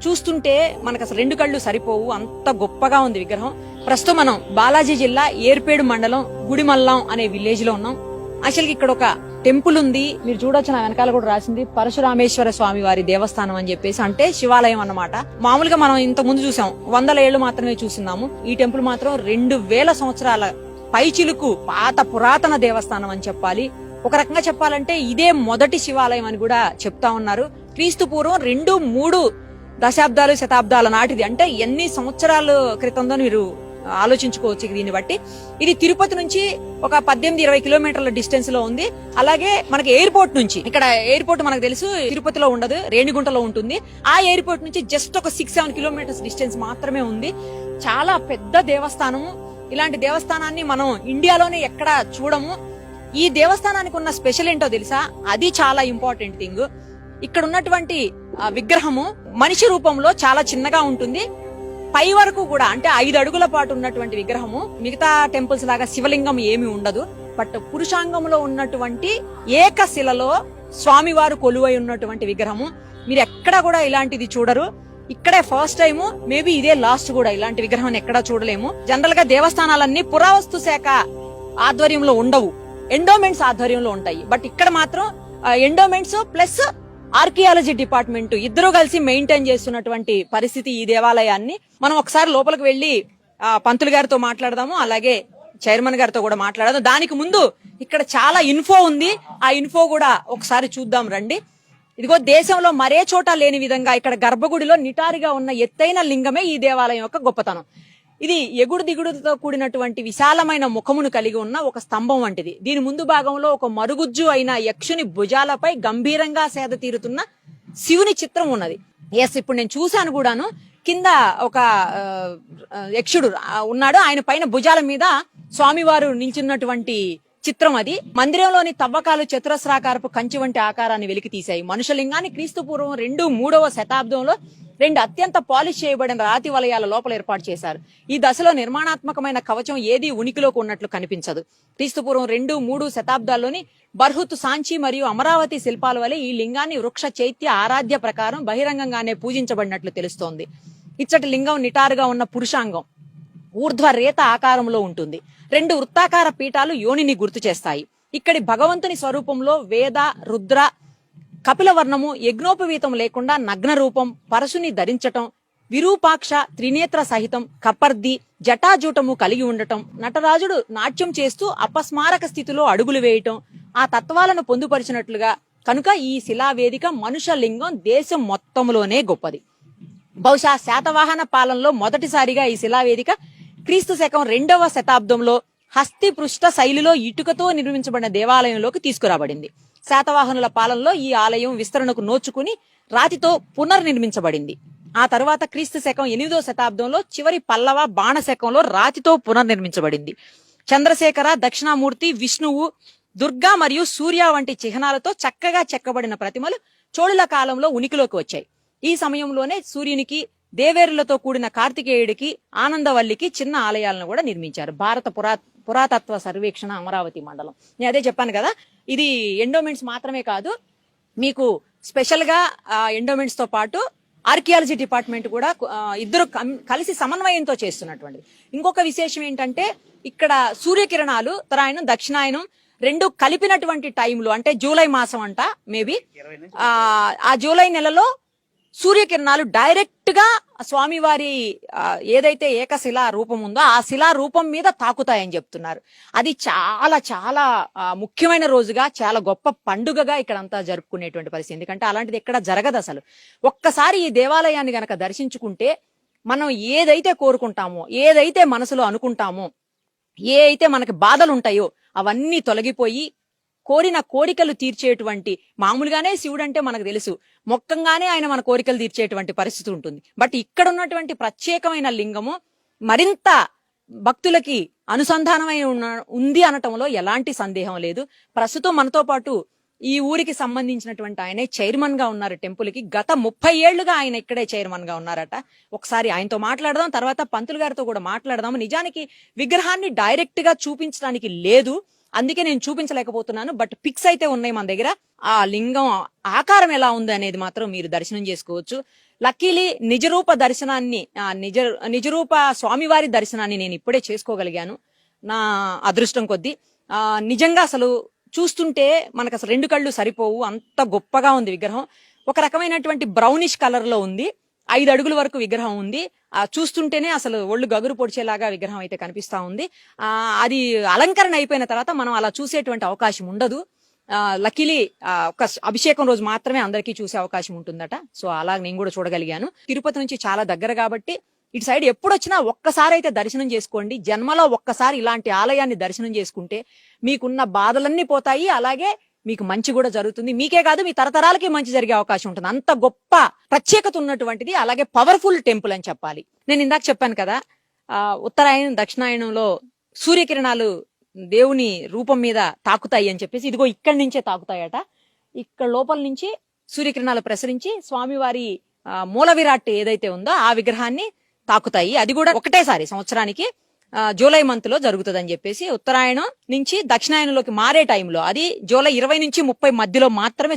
చూస్తుంటే మనకు అసలు రెండు కళ్ళు సరిపోవు, అంత గొప్పగా ఉంది విగ్రహం. ప్రస్తుతం మనం బాలాజీ జిల్లా ఏర్పేడు మండలం గుడిమల్లం అనే విలేజ్ లో ఉన్నాం. అసలు ఇక్కడ ఒక టెంపుల్ ఉంది, మీరు చూడొచ్చు, నా వెనకాల కూడా రాసింది పరశురామేశ్వర స్వామి వారి దేవస్థానం అని చెప్పేసి, అంటే శివాలయం అన్నమాట. మామూలుగా మనం ఇంత ముందు చూసాం, 100 ఏళ్లు మాత్రమే చూస్తున్నాము. ఈ టెంపుల్ మాత్రం 2000 సంవత్సరాల పైచిలుకు పాత పురాతన దేవస్థానం అని చెప్పాలి. ఒక రకంగా చెప్పాలంటే ఇదే మొదటి శివాలయం అని కూడా చెప్తా ఉన్నారు. క్రీస్తు పూర్వం 2-3 దశాబ్దాలు శతాబ్దాల నాటిది, అంటే ఎన్ని సంవత్సరాల క్రితంలో మీరు ఆలోచించుకోవచ్చు. దీన్ని బట్టి ఇది తిరుపతి నుంచి ఒక 18-20 కిలోమీటర్ల డిస్టెన్స్ లో ఉంది. అలాగే మనకి ఎయిర్పోర్ట్ నుంచి, ఇక్కడ ఎయిర్పోర్ట్ మనకు తెలుసు తిరుపతిలో ఉండదు, రేణిగుంటలో ఉంటుంది. ఆ ఎయిర్పోర్ట్ నుంచి జస్ట్ ఒక 6-7 కిలోమీటర్స్ డిస్టెన్స్ మాత్రమే ఉంది. చాలా పెద్ద దేవస్థానము. ఇలాంటి దేవస్థానాన్ని మనం ఇండియాలోనే ఎక్కడ చూడము. ఈ దేవస్థానానికి ఉన్న స్పెషల్ ఏంటో తెలుసా? అది చాలా ఇంపార్టెంట్ థింగ్. ఇక్కడ ఉన్నటువంటి విగ్రహము మనిషి రూపంలో చాలా చిన్నగా ఉంటుంది. పై వరకు కూడా, అంటే 5 అడుగుల పాటు ఉన్నటువంటి విగ్రహము. మిగతా టెంపుల్స్ లాగా శివలింగం ఏమి ఉండదు. బట్ పురుషాంగంలో ఉన్నటువంటి ఏకశిలలో స్వామివారు కొలువై ఉన్నటువంటి విగ్రహము. మీరు ఎక్కడా కూడా ఇలాంటిది చూడరు. ఇక్కడే ఫస్ట్ టైం, మేబీ ఇదే లాస్ట్ కూడా. ఇలాంటి విగ్రహం ఎక్కడా చూడలేము. జనరల్ గా దేవస్థానాలన్నీ పురావస్తు శాఖ ఆధ్వర్యంలో ఉండవు, ఎండోమెంట్స్ ఆధ్వర్యంలో ఉంటాయి. బట్ ఇక్కడ మాత్రం ఎండోమెంట్స్ ప్లస్ ఆర్కియాలజీ డిపార్ట్మెంట్ ఇద్దరు కలిసి మెయింటైన్ చేస్తున్నటువంటి పరిస్థితి ఈ దేవాలయాన్ని. మనం ఒకసారి లోపలికి వెళ్లి పంతులు గారితో మాట్లాడదాము, అలాగే చైర్మన్ గారితో కూడా మాట్లాడదాం. దానికి ముందు ఇక్కడ చాలా ఇన్ఫో ఉంది, ఆ ఇన్ఫో కూడా ఒకసారి చూద్దాం రండి. ఇదిగో, దేశంలో మరే చోట లేని విధంగా ఇక్కడ గర్భగుడిలో నిటారిగా ఉన్న ఎత్తైన లింగమే ఈ దేవాలయం యొక్క గొప్పతనం. ఇది ఎగుడు దిగుడుతో కూడినటువంటి విశాలమైన ముఖమును కలిగి ఉన్న ఒక స్తంభం వంటిది. దీని ముందు భాగంలో ఒక మరుగుజ్జు అయిన యక్షుని భుజాలపై గంభీరంగా సేద తీరుతున్న శివుని చిత్రం ఉన్నది. ఎస్, ఇప్పుడు నేను చూశాను కూడాను. కింద ఒక యక్షుడు ఉన్నాడు, ఆయన పైన భుజాల మీద స్వామివారు నిల్చున్నటువంటి చిత్రం అది. మందిరంలోని తవ్వకాలు చతురస్రాకారపు కంచి వంటి ఆకారాన్ని వెలికి తీశాయి. మనుషలింగాన్ని క్రీస్తు పూర్వం 2-3వ శతాబ్దంలో 2 అత్యంత పాలిష్ చేయబడిన రాతి వలయాల లోపల ఏర్పాటు చేశారు. ఈ దశలో నిర్మాణాత్మకమైన కవచం ఏది ఉనికిలోకి ఉన్నట్లు కనిపించదు. క్రీస్తుపూర్వం 2-3 శతాబ్దాల్లోని బర్హుత్, సాంచి మరియు అమరావతి శిల్పాల వలె ఈ లింగాన్ని వృక్ష చైత్య ఆరాధ్య ప్రకారం బహిరంగంగానే పూజించబడినట్లు తెలుస్తోంది. ఇచ్చటి లింగం నిటారుగా ఉన్న పురుషాంగం ఊర్ధ్వ రేత ఆకారంలో ఉంటుంది. 2 వృత్తాకార పీఠాలు యోనిని గుర్తు చేస్తాయి. ఇక్కడి భగవంతుని స్వరూపంలో వేద, రుద్ర, కపిల వర్ణము, యజ్ఞోపవీతం లేకుండా నగ్న రూపం, పరశుని ధరించటం, విరూపాక్ష, త్రినేత్ర సహితం, కపర్ది, జటాజూటము కలిగి ఉండటం, నటరాజుడు నాట్యం చేస్తూ అపస్మారక స్థితిలో అడుగులు వేయటం ఆ తత్వాలను పొందుపరిచినట్లుగా కనుక ఈ శిలావేదిక మనుష్య లింగం దేశం మొత్తంలోనే గొప్పది. బహుశా శాతవాహన పాలనలో మొదటిసారిగా ఈ శిలావేదిక క్రీస్తు శకం 2వ శతాబ్దంలో హస్తి పృష్ఠ శైలిలో ఇటుకతో నిర్మించబడిన దేవాలయంలోకి తీసుకురాబడింది. శాతవాహనుల పాలనలో ఈ ఆలయం విస్తరణకు నోచుకుని రాతితో పునర్నిర్మించబడింది. ఆ తర్వాత క్రీస్తు శకం 8వ శతాబ్దంలో చివరి పల్లవ బాణ శకంలో రాతితో పునర్నిర్మించబడింది. చంద్రశేఖర, దక్షిణామూర్తి, విష్ణువు, దుర్గా మరియు సూర్య వంటి చిహ్నాలతో చక్కగా చెక్కబడిన ప్రతిమలు చోళుల కాలంలో ఉనికిలోకి వచ్చాయి. ఈ సమయంలోనే సూర్యునికి, దేవేరులతో కూడిన కార్తికేయుడికి, ఆనందవల్లికి చిన్న ఆలయాలను కూడా నిర్మించారు. భారత పురాతత్వ సర్వేక్షణ, అమరావతి మండలం. నేను అదే చెప్పాను కదా, ఇది ఎండోమెంట్స్ మాత్రమే కాదు, మీకు స్పెషల్ గా ఎండోమెంట్స్ తో పాటు ఆర్కియాలజీ డిపార్ట్మెంట్ కూడా ఇద్దరు కలిసి సమన్వయంతో చేస్తున్నటువంటిది. ఇంకొక విశేషం ఏంటంటే, ఇక్కడ సూర్యకిరణాలు ఉత్తరాయణం, దక్షిణాయనం 2 కలిపినటువంటి టైంలో, అంటే జూలై మాసం అంట, మేబీ ఆ జూలై నెలలో సూర్యకిరణాలు డైరెక్ట్ గా స్వామివారి ఏదైతే ఏకశిలా రూపం ఉందో ఆ శిలా రూపం మీద తాకుతాయని చెప్తున్నారు. అది చాలా చాలా ముఖ్యమైన రోజుగా, చాలా గొప్ప పండుగగా ఇక్కడంతా జరుపుకునేటువంటి పరిస్థితి. ఎందుకంటే అలాంటిది ఎక్కడ జరగదు అసలు. ఒక్కసారి ఈ దేవాలయాన్ని గనక దర్శించుకుంటే మనం ఏదైతే కోరుకుంటామో, ఏదైతే మనసులో అనుకుంటామో, ఏ అయితే మనకి బాధలు ఉంటాయో అవన్నీ తొలగిపోయి కోరిన కోరికలు తీర్చేటువంటి, మామూలుగానే శివుడు అంటే మనకు తెలుసు, మొక్కంగానే ఆయన మన కోరికలు తీర్చేటువంటి పరిస్థితి ఉంటుంది. బట్ ఇక్కడ ఉన్నటువంటి ప్రత్యేకమైన లింగము మరింత భక్తులకి అనుసంధానమై ఉంది అనటంలో ఎలాంటి సందేహం లేదు. ప్రస్తుతం మనతో పాటు ఈ ఊరికి సంబంధించినటువంటి ఆయనే చైర్మన్ గా ఉన్నారు టెంపుల్ కి. గత 30 ఏళ్లుగా ఆయన ఇక్కడే చైర్మన్ గా ఉన్నారట. ఒకసారి ఆయనతో మాట్లాడదాం, తర్వాత పంతులు గారితో కూడా మాట్లాడదాం. నిజానికి విగ్రహాన్ని డైరెక్ట్ గా చూపించడానికి లేదు, అందుకే నేను చూపించలేకపోతున్నాను. బట్ పిక్స్ అయితే ఉన్నాయి మన దగ్గర. ఆ లింగం ఆకారం ఎలా ఉంది అనేది మాత్రం మీరు దర్శనం చేసుకోవచ్చు. లక్కీలీ నిజరూప దర్శనాన్ని నిజరూప స్వామివారి దర్శనాన్ని నేను ఇప్పుడే చేసుకోగలిగాను నా అదృష్టం కొద్దీ. నిజంగా అసలు చూస్తుంటే మనకు అసలు రెండు కళ్ళు సరిపోవు, అంత గొప్పగా ఉంది విగ్రహం. ఒక రకమైనటువంటి బ్రౌనిష్ కలర్ లో ఉంది, 5 అడుగుల వరకు విగ్రహం ఉంది. చూస్తుంటేనే అసలు ఒళ్ళు గగురు పొడిచేలాగా విగ్రహం అయితే కనిపిస్తా ఉంది. అది అలంకరణ అయిపోయిన తర్వాత మనం అలా చూసేటువంటి అవకాశం ఉండదు. లక్కీలీ ఒక అభిషేకం రోజు మాత్రమే అందరికీ చూసే అవకాశం ఉంటుందట. సో అలా నేను కూడా చూడగలిగాను. తిరుపతి నుంచి చాలా దగ్గర కాబట్టి ఇటు సైడ్ ఎప్పుడు వచ్చినా ఒక్కసారి అయితే దర్శనం చేసుకోండి. జన్మలో ఒక్కసారి ఇలాంటి ఆలయాన్ని దర్శనం చేసుకుంటే మీకున్న బాధలన్నీ పోతాయి, అలాగే మీకు మంచి కూడా జరుగుతుంది. మీకే కాదు, మీ తరతరాలకి మంచి జరిగే అవకాశం ఉంటుంది. అంత గొప్ప ప్రత్యేకత ఉన్నటువంటిది, అలాగే పవర్ఫుల్ టెంపుల్ అని చెప్పాలి. నేను ఇందాక చెప్పాను కదా, ఉత్తరాయణం దక్షిణాయనంలో సూర్యకిరణాలు దేవుని రూపం మీద తాకుతాయి అని చెప్పేసి, ఇదిగో ఇక్కడి నుంచే తాకుతాయట. ఇక్కడ లోపల నుంచి సూర్యకిరణాలు ప్రసరించి స్వామివారి మూల విరాట్ ఏదైతే ఉందో ఆ విగ్రహాన్ని తాకుతాయి. అది కూడా ఒకటేసారి సంవత్సరానికి జూలై మంత్ లో జరుగుతుందని చెప్పేసి, ఉత్తరాయణం నుంచి దక్షిణాయనంలోకి మారే టైంలో, అది జూలై 20 నుంచి 30 మధ్యలో మాత్రమే